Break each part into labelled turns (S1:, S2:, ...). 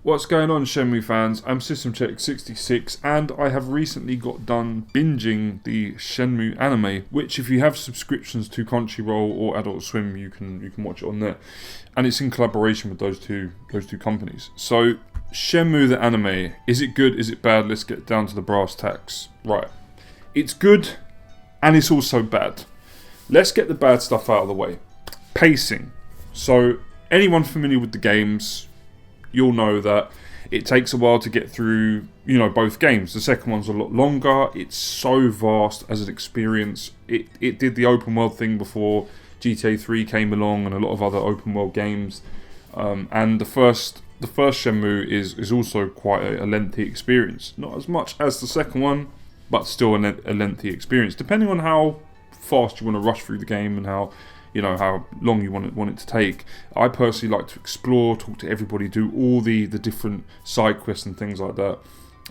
S1: What's going on, Shenmue fans? I'm SystemCheck66 and I have recently got done binging the Shenmue anime, which if you have subscriptions to Crunchyroll or Adult Swim, you can watch it on there. And it's in collaboration with those two companies. So, Shenmue the anime, is it good, is it bad? Let's get down to the brass tacks. Right. It's good and it's also bad. Let's get the bad stuff out of the way. Pacing. So, anyone familiar with the games, you'll know that it takes a while to get through, both games. The second one's a lot longer. It's so vast as an experience. It did the open world thing before GTA 3 came along and a lot of other open world games. And the first Shenmue is also quite a lengthy experience. Not as much as the second one, but still a lengthy experience. Depending on how fast you want to rush through the game and how long you want it to take. I personally like to explore, talk to everybody, do all the different side quests and things like that,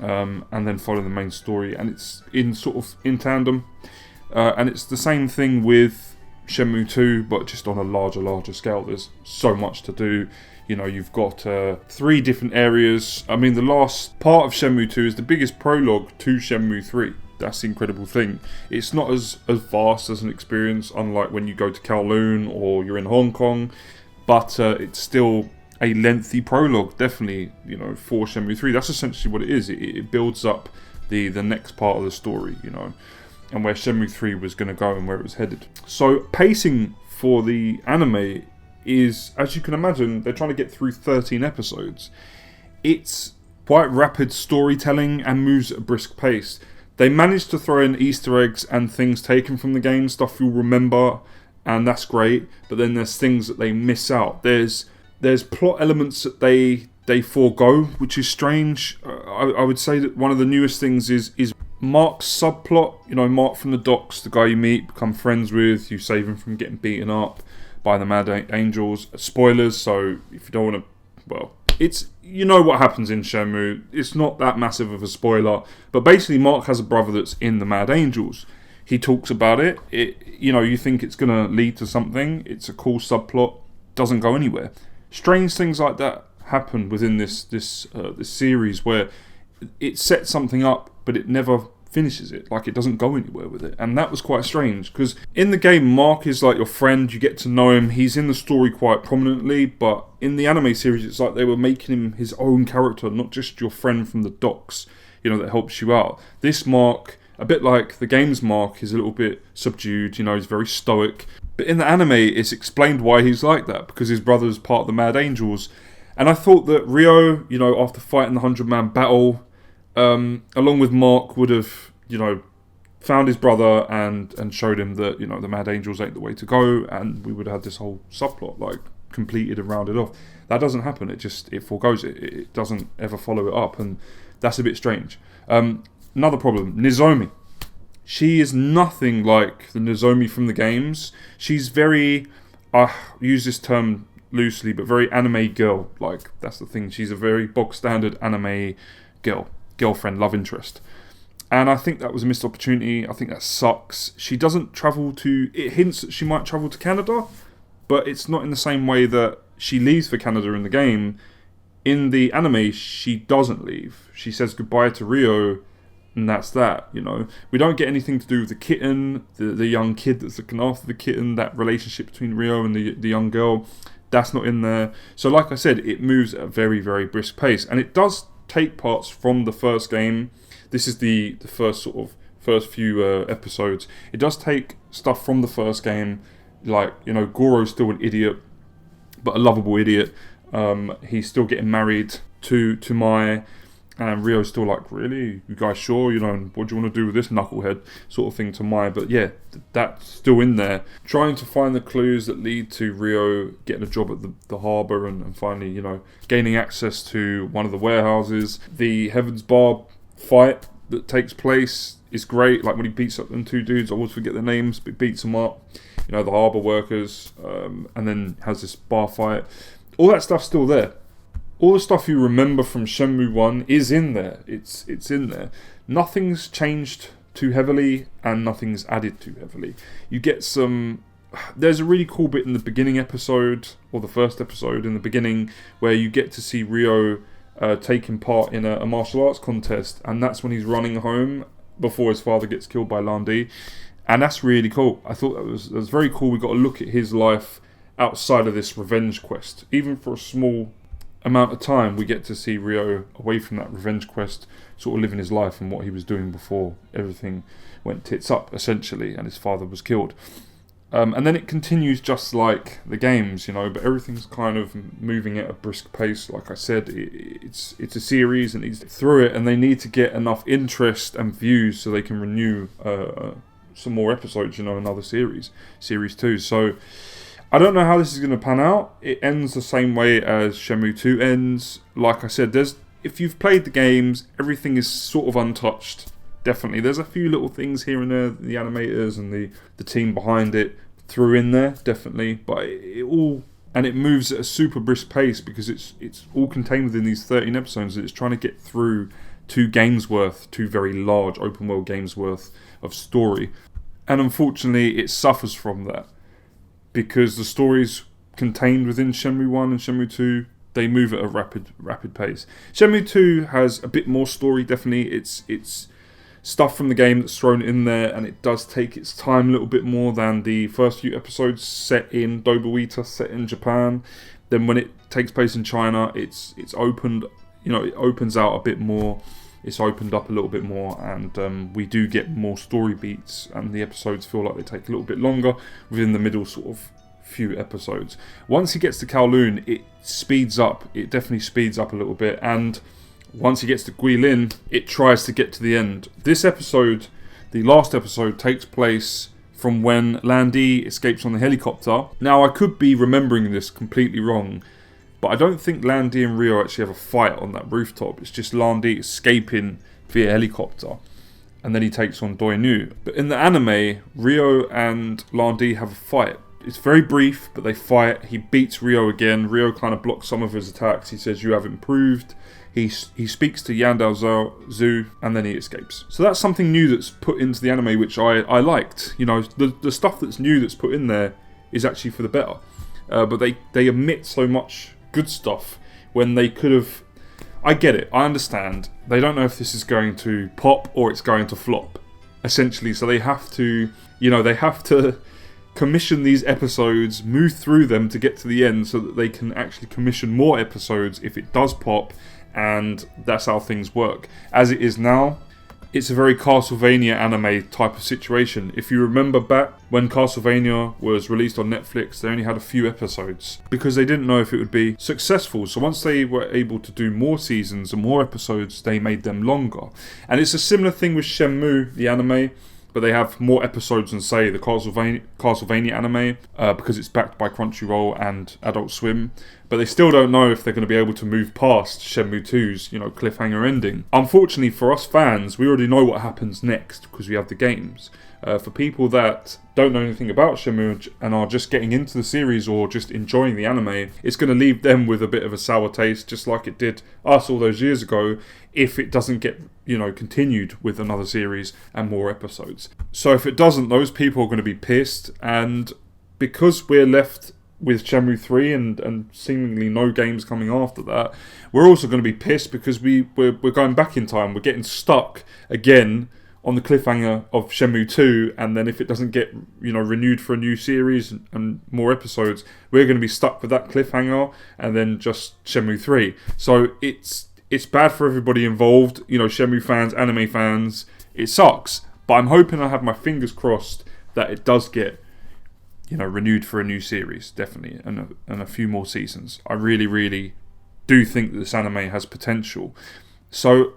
S1: and then follow the main story. And it's in tandem. And it's the same thing with Shenmue 2, but just on a larger scale. There's so much to do. You've got 3 different areas. I mean, the last part of Shenmue 2 is the biggest prologue to Shenmue 3. That's the incredible thing. It's not as vast as an experience, unlike when you go to Kowloon or you're in Hong Kong, but it's still a lengthy prologue, definitely, for Shenmue 3. That's essentially what it is. It builds up the next part of the story, and where Shenmue 3 was going to go and where it was headed. So, pacing for the anime is, as you can imagine, they're trying to get through 13 episodes. It's quite rapid storytelling and moves at a brisk pace. They managed to throw in Easter eggs and things taken from the game, stuff you'll remember, and that's great. But then there's things that they miss out. There's plot elements that they forego, which is strange. I would say that one of the newest things is Mark's subplot. Mark from the docks, the guy you meet, become friends with, you save him from getting beaten up by the Mad Angels. Spoilers, so if you don't want to, it's, what happens in Shenmue. It's not that massive of a spoiler. But basically, Mark has a brother that's in the Mad Angels. He talks about it. You think it's going to lead to something. It's a cool subplot. Doesn't go anywhere. Strange things like that happen within this series where it sets something up, but it never finishes it. Like, it doesn't go anywhere with it. And that was quite strange, because in the game, Mark is like your friend. You get to know him. He's in the story quite prominently, but in the anime series, it's like they were making him his own character, not just your friend from the docks, that helps you out. This Mark, a bit like the game's Mark, is a little bit subdued. He's very stoic. But in the anime, it's explained why he's like that, because his brother's part of the Mad Angels. And I thought that Ryo, after fighting the 100-man battle, along with Mark, would have, found his brother and showed him that, the Mad Angels ain't the way to go, and we would have had this whole subplot, completed and rounded off. That doesn't happen. It forgoes it. It doesn't ever follow it up, and that's a bit strange. Another problem, Nozomi. She is nothing like the Nozomi from the games. She's very, I use this term loosely, but very anime girl. That's the thing. She's a very bog standard anime girlfriend, love interest. And I think that was a missed opportunity. I think that sucks. She doesn't travel to... It hints that she might travel to Canada, but it's not in the same way that she leaves for Canada in the game. In the anime, she doesn't leave. She says goodbye to Ryo, and that's that, We don't get anything to do with the kitten, the young kid that's looking after the kitten, that relationship between Ryo and the young girl. That's not in there. So like I said, it moves at a very, very brisk pace. And it does take parts from the first game. This is the first few episodes. It does take stuff from the first game, Goro's still an idiot, but a lovable idiot. He's still getting married to Mai, and Ryo's still like, really? You guys sure? And what do you want to do with this knucklehead? Sort of thing to Mai. But yeah, that's still in there. Trying to find the clues that lead to Ryo getting a job at the harbour and finally, gaining access to one of the warehouses. The Heaven's Bar fight that takes place is great. Like when he beats up them 2 dudes, I always forget their names, but beats them up. The harbour workers, and then has this bar fight. All that stuff's still there. All the stuff you remember from Shenmue 1 is in there. It's in there. Nothing's changed too heavily, and nothing's added too heavily. You get some... There's a really cool bit in the beginning episode, or the first episode in the beginning, where you get to see Ryo taking part in a martial arts contest, and that's when he's running home before his father gets killed by Lan Di. And that's really cool. I thought that was very cool. We got to look at his life outside of this revenge quest. Even for a small amount of time, we get to see Ryo away from that revenge quest, sort of living his life and what he was doing before everything went tits up, essentially, and his father was killed. And then it continues just like the games, but everything's kind of moving at a brisk pace. Like I said, it's a series and it's through it, and they need to get enough interest and views so they can renew some more episodes, another series 2. So I don't know how this is going to pan out. It ends the same way as Shenmue 2 ends. Like I said, if you've played the games, everything is sort of untouched. Definitely. There's a few little things here and there, the animators and the team behind it threw in there, definitely. But it moves at a super brisk pace because it's all contained within these 13 episodes. It's trying to get through 2 very large open world games worth of story. And unfortunately, it suffers from that because the stories contained within Shenmue 1 and Shenmue 2, they move at a rapid pace. Shenmue 2 has a bit more story, definitely. It's stuff from the game that's thrown in there, and it does take its time a little bit more than the first few episodes set in Dobuita, set in Japan. Then when it takes place in China, it's opened, it opens out a bit more. It's opened up a little bit more, and we do get more story beats, and the episodes feel like they take a little bit longer within the middle sort of few episodes. Once he gets to Kowloon, it speeds up. It definitely speeds up a little bit, and once he gets to Guilin, it tries to get to the end. This episode, the last episode, takes place from when Lan Di escapes on the helicopter. Now, I could be remembering this completely wrong, but I don't think Lan Di and Ryo actually have a fight on that rooftop. It's just Lan Di escaping via helicopter, and then he takes on Doi Nu. But in the anime, Ryo and Lan Di have a fight. It's very brief, but they fight. He beats Ryo again. Ryo kind of blocks some of his attacks. He says, "You have improved." He speaks to Yandao Zhu, and then he escapes. So that's something new that's put into the anime, which I liked. The stuff that's new that's put in there is actually for the better. But they omit so much good stuff when they could have. I get it. I understand. They don't know if this is going to pop or it's going to flop, essentially. So they have to, commission these episodes, move through them to get to the end so that they can actually commission more episodes if it does pop, and that's how things work. As it is now, it's a very Castlevania anime type of situation. If you remember back when Castlevania was released on Netflix, they only had a few episodes because they didn't know if it would be successful. So once they were able to do more seasons and more episodes, they made them longer. And it's a similar thing with Shenmue, the anime, but they have more episodes than, say, the Castlevania anime, because it's backed by Crunchyroll and Adult Swim. But they still don't know if they're going to be able to move past Shenmue 2's, cliffhanger ending. Unfortunately for us fans, we already know what happens next because we have the games. For people that don't know anything about Shenmue and are just getting into the series or just enjoying the anime, it's going to leave them with a bit of a sour taste, just like it did us all those years ago, if it doesn't get, continued with another series and more episodes. So if it doesn't, those people are going to be pissed, and because we're left with Shenmue 3 and seemingly no games coming after that, we're also going to be pissed because we're going back in time. We're getting stuck again on the cliffhanger of Shenmue 2, and then if it doesn't get renewed for a new series and more episodes, we're going to be stuck with that cliffhanger and then just Shenmue 3. So it's bad for everybody involved, Shenmue fans, anime fans. It sucks, but I'm hoping, I have my fingers crossed that it does get renewed for a new series, definitely, and a few more seasons. I really, really do think that this anime has potential. So,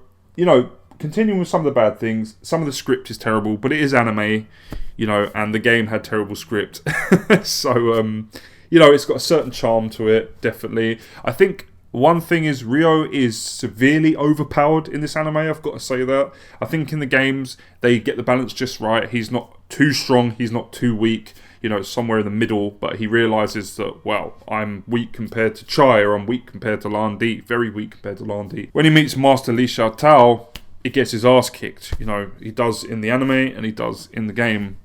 S1: continuing with some of the bad things, some of the script is terrible, but it is anime, and the game had terrible script. So, it's got a certain charm to it, definitely. I think one thing is Ryo is severely overpowered in this anime, I've got to say that. I think in the games, they get the balance just right. He's not too strong, he's not too weak. Somewhere in the middle, but he realises that, I'm weak compared to Chai, or I'm weak compared to Lan Di, very weak compared to Lan Di. When he meets Master Li Xiaotao, he gets his ass kicked. He does in the anime and he does in the game,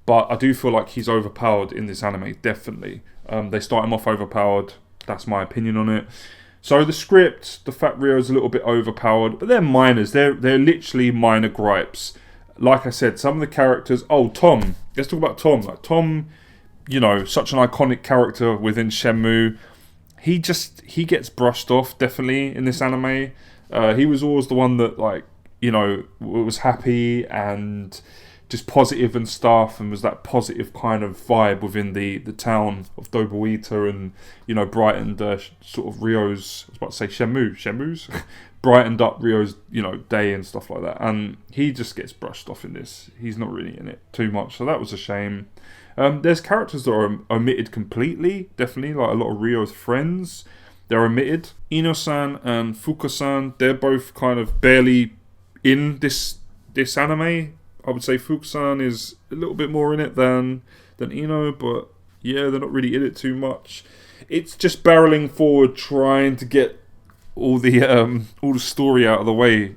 S1: but I do feel like he's overpowered in this anime, definitely. They start him off overpowered, that's my opinion on it. So the script, the fact Rio's a little bit overpowered, but they're minors. They're literally minor gripes. Like I said, some of the characters. Oh, Tom. Let's talk about Tom. Like Tom, such an iconic character within Shenmue. He gets brushed off definitely in this anime. He was always the one that was happy and just positive and stuff, and was that positive kind of vibe within the town of Dobuita, and brightened sort of Rio's, I was about to say Shenmue's brightened up Rio's day and stuff like that. And he just gets brushed off in this. He's not really in it too much, so that was a shame. There's characters that are omitted completely, definitely, like a lot of Rio's friends. They're omitted. Ino-san and Fuka-san, they're both kind of barely in this anime. I would say Fuka-san is a little bit more in it than Ino, but yeah, they're not really in it too much. It's just barreling forward, trying to get all the story out of the way,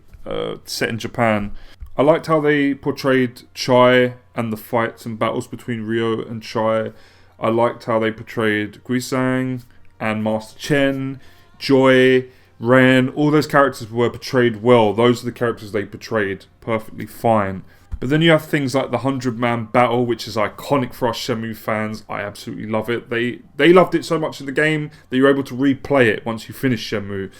S1: set in Japan. I liked how they portrayed Chai and the fights and battles between Rio and Chai. I liked how they portrayed Guisang and Master Chen, Joy, Ren. All those characters were portrayed well. Those are the characters they portrayed perfectly fine. But then you have things like the 100-man battle, which is iconic for us Shenmue fans. I absolutely love it. They loved it so much in the game that you're able to replay it once you finish Shenmue.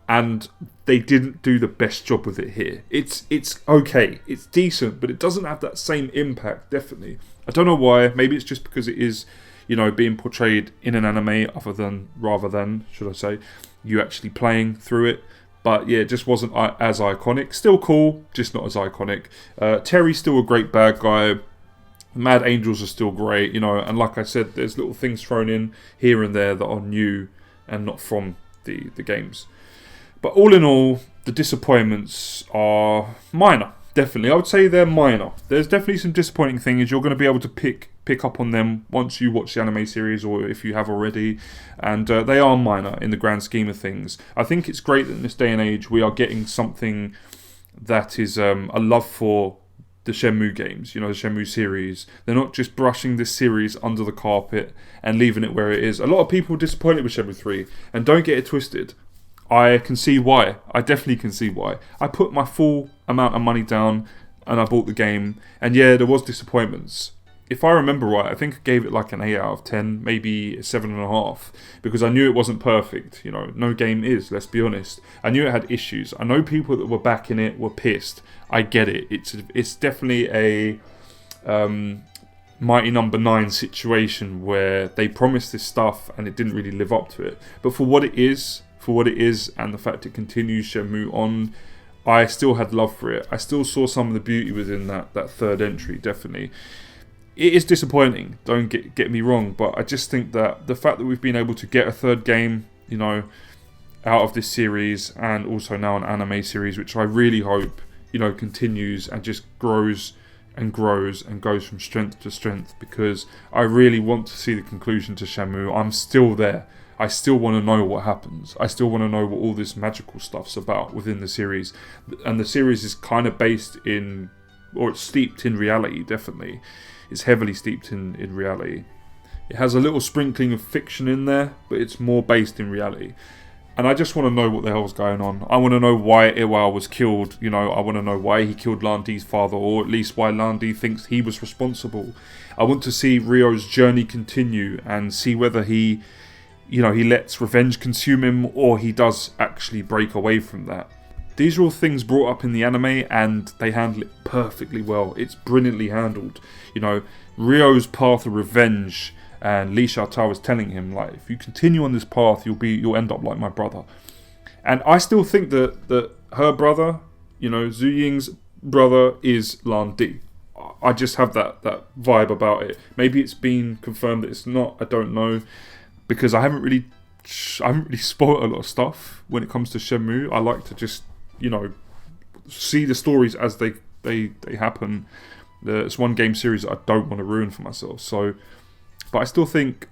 S1: And they didn't do the best job with it here. It's okay. It's decent, but it doesn't have that same impact, definitely. I don't know why. Maybe it's just because it is, being portrayed in an anime rather than, should I say, you actually playing through it. But yeah, it just wasn't as iconic. Still cool, just not as iconic. Terry's still a great bad guy. Mad Angels are still great, and like I said, there's little things thrown in here and there that are new and not from the games. But all in all, the disappointments are minor. Definitely, I would say they're minor. There's definitely some disappointing things. You're going to be able to pick up on them once you watch the anime series, or if you have already, and they are minor in the grand scheme of things. I think it's great that in this day and age we are getting something that is a love for the Shenmue games, the Shenmue series. They're not just brushing this series under the carpet and leaving it where it is. A lot of people are disappointed with Shenmue 3, and don't get it twisted. I can see why. I definitely can see why. I put my full amount of money down and I bought the game, and yeah, there was disappointments. If I remember right, I think I gave it like an 8 out of 10, maybe a 7.5, because I knew it wasn't perfect. No game is, let's be honest. I knew it had issues. I know people that were backing it were pissed. I get it. It's definitely a Mighty Number 9 situation where they promised this stuff and it didn't really live up to it. But for what it is, and the fact it continues Shenmue on, I still had love for it. I still saw some of the beauty within that third entry, definitely. It is disappointing, don't get me wrong, but I just think that the fact that we've been able to get a third game, out of this series, and also now an anime series, which I really hope, continues and just grows and grows and goes from strength to strength, because I really want to see the conclusion to Shenmue. I'm still there. I still want to know what happens. I still want to know what all this magical stuff's about within the series. And the series is kind of based in, or it's steeped in reality, definitely. It's heavily steeped in reality. It has a little sprinkling of fiction in there, but it's more based in reality. And I just want to know what the hell's going on. I want to know why Iwao was killed. I want to know why he killed Lan Di's father, or at least why Lan Di thinks he was responsible. I want to see Rio's journey continue and see whether he lets revenge consume him, or he does actually break away from that. These are all things brought up in the anime, and they handle it perfectly well. It's brilliantly handled. Rio's path of revenge, and Li Xiaotao was telling him, like, if you continue on this path, you'll end up like my brother. And I still think that her brother, Zhu Ying's brother, is Lan Di. I just have that vibe about it. Maybe it's been confirmed that it's not. I don't know, because I haven't really spoiled a lot of stuff when it comes to Shenmue. I like to just see the stories as they happen. It's one game series that I don't want to ruin for myself. So, but I still think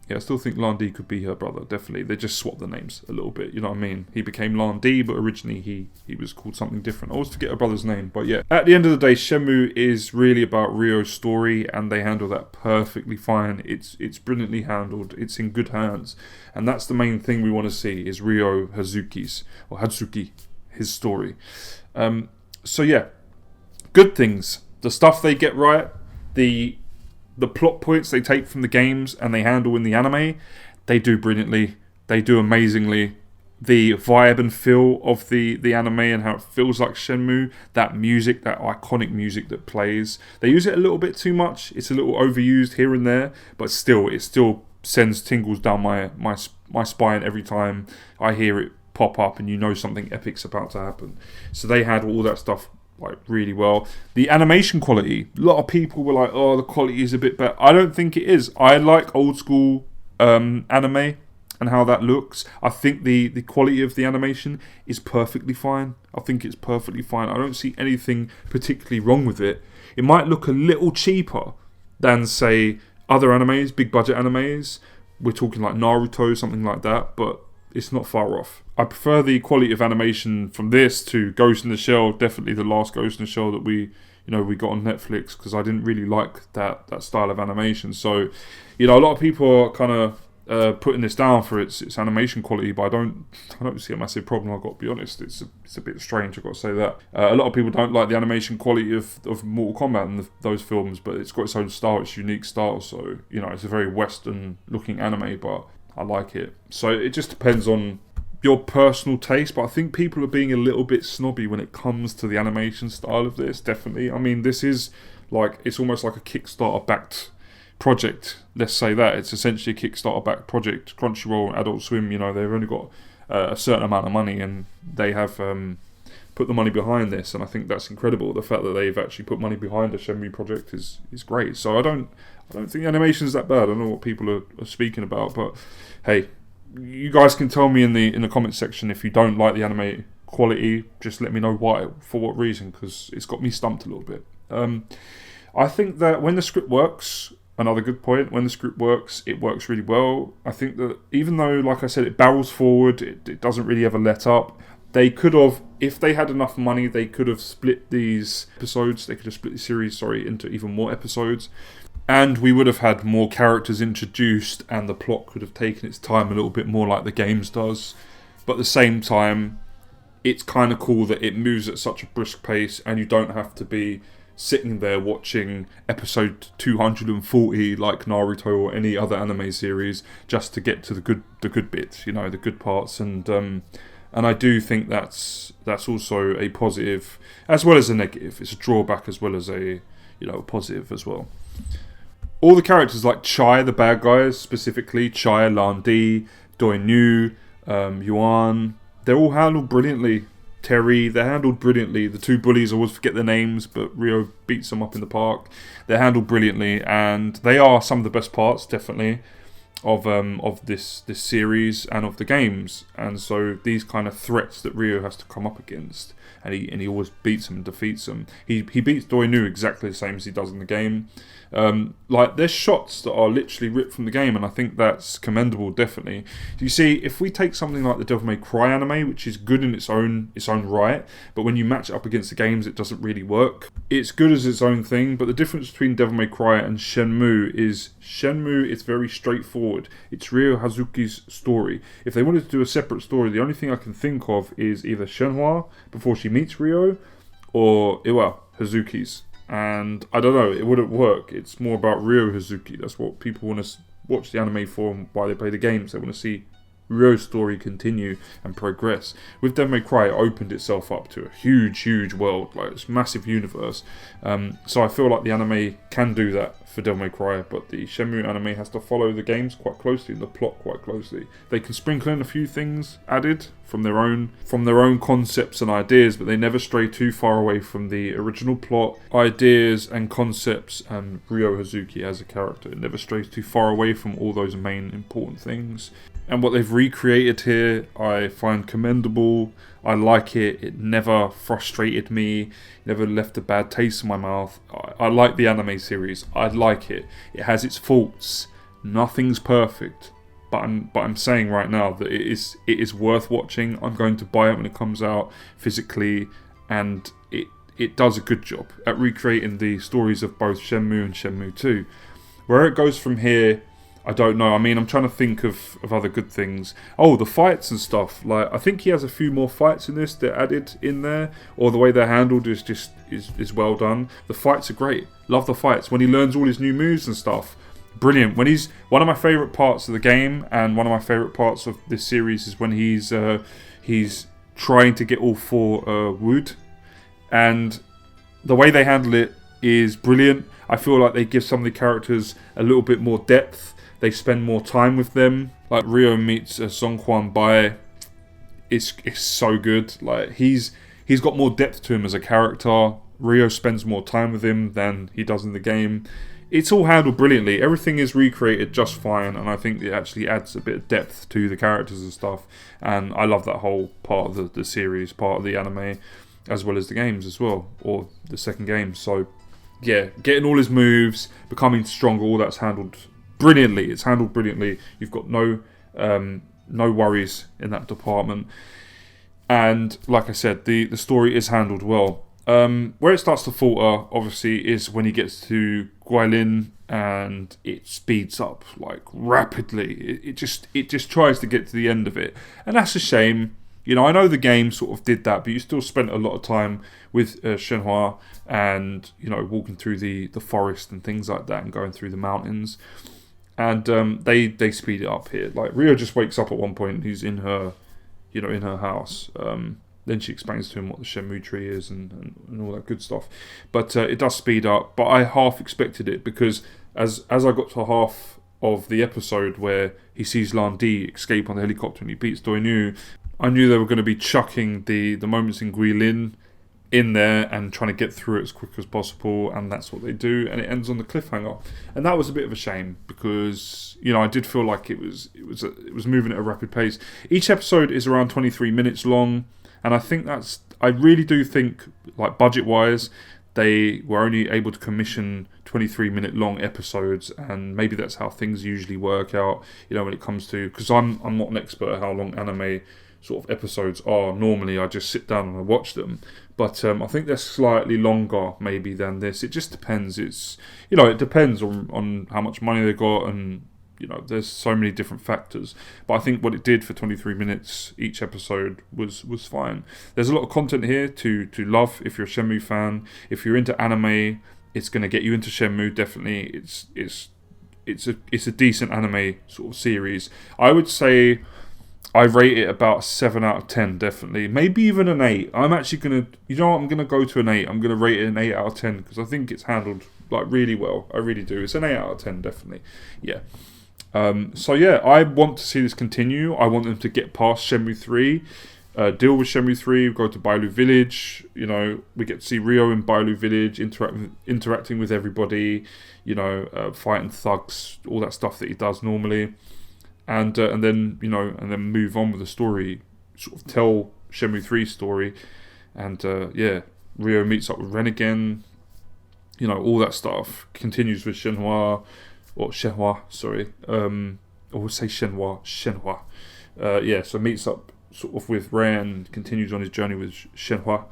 S1: Yeah, I still think Lan Di could be her brother, definitely. They just swapped the names a little bit, you know what I mean? He became Lan Di, but originally he was called something different. I always forget her brother's name, but yeah. At the end of the day, Shenmue is really about Ryo's story, and they handle that perfectly fine. It's brilliantly handled. It's in good hands. And that's the main thing we want to see, is Ryo Hazuki, his story. So yeah, good things. The stuff they get right, the plot points they take from the games and they handle in the anime, they do brilliantly. They do amazingly. The vibe and feel of the anime and how it feels like Shenmue, that music, that iconic music that plays. They use it a little bit too much. It's a little overused here and there, but still, it still sends tingles down my spine every time I hear it pop up, and you know something epic's about to happen. So they had all that stuff like really well. The animation quality, a lot of people were like, oh, the quality is a bit better. I don't think it is. I like old school anime and how that looks. I think the quality of the animation is perfectly fine. I think it's perfectly fine. I don't see anything particularly wrong with it. It might look a little cheaper than, say, other animes, big budget animes. We're talking like Naruto, something like that, but it's not far off. I prefer the quality of animation from this to Ghost in the Shell, definitely the last Ghost in the Shell that we got on Netflix, because I didn't really like that style of animation. So, a lot of people are kind of putting this down for its animation quality, but I don't see a massive problem. I've got to be honest, it's a bit strange. I've got to say that a lot of people don't like the animation quality of Mortal Kombat and those films, but it's got its own style, its unique style. So it's a very Western looking anime, but I like it. So it just depends on your personal taste, but I think people are being a little bit snobby when it comes to the animation style of this, definitely. I mean, this is like, it's almost like a Kickstarter backed project, let's say that. It's essentially a Kickstarter backed project. Crunchyroll, Adult Swim, they've only got a certain amount of money, and they have put the money behind this, and I think that's incredible. The fact that they've actually put money behind a Shenmue project is great. So I don't think animation is that bad. I don't know what people are speaking about, but hey, you guys can tell me in the comments section if you don't like the anime quality. Just let me know why, for what reason, because it's got me stumped a little bit. I think that when the script works, another good point, when the script works, it works really well. I think that even though, like I said, it barrels forward, it doesn't really ever let up. They could have, if they had enough money, they could have split these episodes. They could have split the series, into even more episodes. And we would have had more characters introduced, and the plot could have taken its time a little bit more like the games does. But at the same time, it's kind of cool that it moves at such a brisk pace, and you don't have to be sitting there watching episode 240 like Naruto or any other anime series just to get to the good bits, the good parts. And I do think that's also a positive as well as a negative. It's a drawback as well as a positive as well. All the characters like Chai, the bad guys, specifically Chai, Lan Di, Doi Nu, Yuan, they're all handled brilliantly. Terry, they're handled brilliantly. The two bullies, I always forget their names, but Ryo beats them up in the park. They're handled brilliantly, and they are some of the best parts, definitely, of this series and of the games. And so these kind of threats that Ryo has to come up against, and he always beats them and defeats them. He beats Doi Nu exactly the same as he does in the game. There's shots that are literally ripped from the game, and I think that's commendable, definitely. You see, if we take something like the Devil May Cry anime, which is good in its own right, but when you match it up against the games, it doesn't really work. It's good as its own thing, but the difference between Devil May Cry and Shenmue is very straightforward. It's Ryo Hazuki's story. If they wanted to do a separate story, the only thing I can think of is either Shenhua before she meets Ryo, or Hazuki's. And I don't know, it wouldn't work. It's more about Ryo Hazuki. That's what people want to watch the anime for, and why they play the games. They want to see Ryo's story continue and progress. With Devil May Cry, it opened itself up to a huge world, like this massive universe. So I feel like the anime can do that for Devil May Cry, but the Shenmue anime has to follow the games quite closely and the plot quite closely. They can sprinkle in a few things added from their own concepts and ideas, but they never stray too far away from the original plot, ideas and concepts, and Ryo Hazuki as a character. It never strays too far away from all those main important things. And what they've recreated here, I find commendable. I like it. It never frustrated me. Never left a bad taste in my mouth. I like the anime series. I like it. It has its faults. Nothing's perfect, but I'm saying right now that it is worth watching. I'm going to buy it when it comes out physically, and it does a good job at recreating the stories of both Shenmue and Shenmue 2. Where it goes from here, I don't know. I mean, I'm trying to think of other good things. Oh, the fights and stuff. Like, I think he has a few more fights in this that added in there, or the way they're handled is well done. The fights are great. Love the fights. When he learns all his new moves and stuff, brilliant. When he's one of my favourite parts of the game, and one of my favourite parts of this series is when he's trying to get all 4 wood, and the way they handle it is brilliant. I feel like they give some of the characters a little bit more depth. They spend more time with them. Like Ryo meets Songkwan Bai. It's so good. Like he's got more depth to him as a character. Ryo spends more time with him than he does in the game. It's all handled brilliantly. Everything is recreated just fine, and I think it actually adds a bit of depth to the characters and stuff. And I love that whole part of the series, part of the anime, as well as the games as well, or the second game. So yeah, getting all his moves, becoming stronger, all that's handled brilliantly. It's handled brilliantly. You've got no worries in that department. And like I said, the story is handled well. Where it starts to falter, obviously, is when he gets to Guilin and it speeds up like rapidly. It just tries to get to the end of it, and that's a shame. You know, I know the game sort of did that, but you still spent a lot of time with Shenhua and, you know, walking through the forest and things like that and going through the mountains. And they speed it up here. Like, Ryo just wakes up at one point, he's in her, you know, in her house. Then she explains to him what the Shenmue tree is and all that good stuff. But it does speed up, but I half expected it, because as I got to half of the episode where he sees Lan Di escape on the helicopter and he beats Doi Nu, I knew they were going to be chucking the moments in Guilin in there and trying to get through it as quick as possible, and that's what they do, and it ends on the cliffhanger. And that was a bit of a shame, because, you know, I did feel like it was moving at a rapid pace. Each episode is around 23 minutes long, and I really do think, like, budget-wise, they were only able to commission 23-minute long episodes, and maybe that's how things usually work out, you know, when it comes to, because I'm not an expert at how long anime sort of episodes are. Normally I just sit down and I watch them, but I think they're slightly longer maybe than this. It just depends. It's, you know, it depends on how much money they got, and, you know, there's so many different factors. But I think what it did for 23 minutes each episode was fine. There's a lot of content here to love if you're a Shenmue fan. If you're into anime, it's going to get you into Shenmue, definitely. It's a decent anime sort of series. I would say I rate it about 7 out of 10, definitely. Maybe even an 8. I'm actually going to, you know what, I'm going to go to an 8. I'm going to rate it an 8 out of 10, because I think it's handled, like, really well. I really do. It's an 8 out of 10, definitely. Yeah. So yeah, I want to see this continue. I want them to get past Shenmue 3, deal with Shenmue 3, go to Bailu Village. You know, we get to see Ryo in Bailu Village, interacting with everybody, you know, fighting thugs, all that stuff that he does normally. And then, you know, and then move on with the story, sort of tell Shenmue 3's story. And yeah, Ryo meets up with Ren again, you know, all that stuff continues with Shenhua, sorry, or we'll say Shenhua. Yeah, so meets up sort of with Ren, continues on his journey with Shenhua.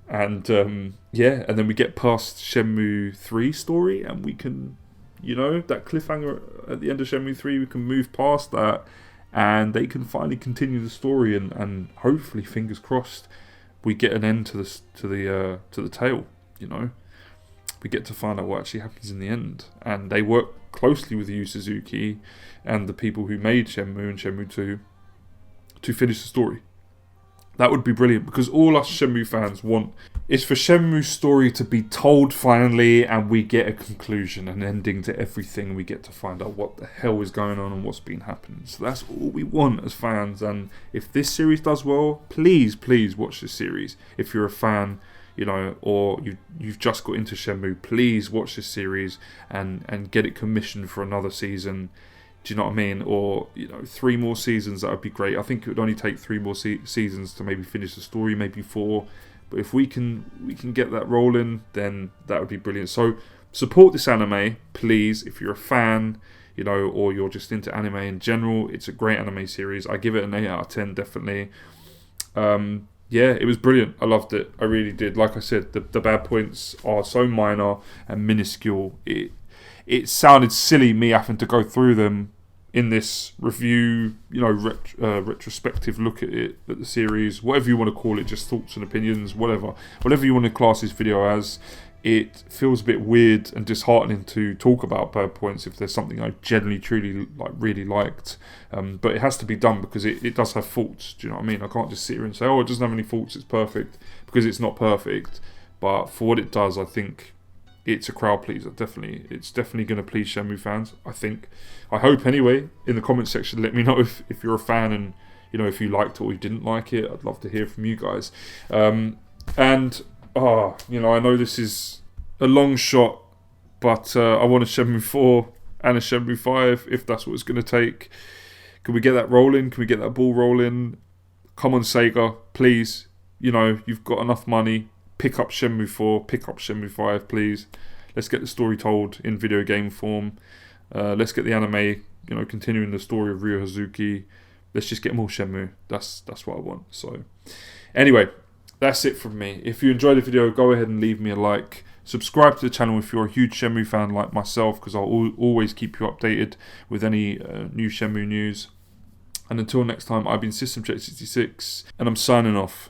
S1: And yeah, and then we get past Shenmue 3 story, and we can, you know, that cliffhanger at the end of Shenmue 3, we can move past that, and they can finally continue the story, and hopefully, fingers crossed, we get an end to the tale. You know, we get to find out what actually happens in the end, and they work closely with Yu Suzuki and the people who made Shenmue and Shenmue 2 to finish the story. That would be brilliant, because all us Shenmue fans want is for Shenmue's story to be told finally, and we get a conclusion, an ending to everything. We get to find out what the hell is going on and what's been happening. So that's all we want as fans. And if this series does well, please watch this series. If you're a fan, you know, or you've just got into Shenmue, please watch this series and get it commissioned for another season. Do you know what I mean? Or, you know, 3 more seasons, that would be great. I think it would only take 3 more seasons to maybe finish the story, maybe 4. But if we can get that rolling, then that would be brilliant. So support this anime, please. If you're a fan, or you're just into anime in general, it's a great anime series. I give it an 8 out of 10, definitely. Yeah, it was brilliant. I loved it. I really did. Like I said, the bad points are so minor and minuscule. It sounded silly me having to go through them in this review, retrospective look at the series, whatever you want to call it, just thoughts and opinions, whatever you want to class this video as. It feels a bit weird and disheartening to talk about bad points if there's something I genuinely, truly really liked. But it has to be done because it does have faults. Do you know what I mean? I can't just sit here and say, oh, it doesn't have any faults, it's perfect, because it's not perfect. But for what it does, I think it's a crowd pleaser. It's definitely going to please Shenmue fans, I think. I hope anyway. In the comment section, let me know if you're a fan and if you liked it or you didn't like it. I'd love to hear from you guys. I know this is a long shot, but I want a Shenmue 4 and a Shenmue 5 if that's what it's going to take. Can we get that rolling? Can we get that ball rolling? Come on, Sega, please. You've got enough money. Pick up Shenmue 4, pick up Shenmue 5, please. Let's get the story told in video game form. Let's get the anime, continuing the story of Ryo Hazuki. Let's just get more Shenmue. That's what I want. So, anyway, that's it from me. If you enjoyed the video, go ahead and leave me a like. Subscribe to the channel if you're a huge Shenmue fan like myself, because I'll always keep you updated with any new Shenmue news. And until next time, I've been System Check 66, and I'm signing off.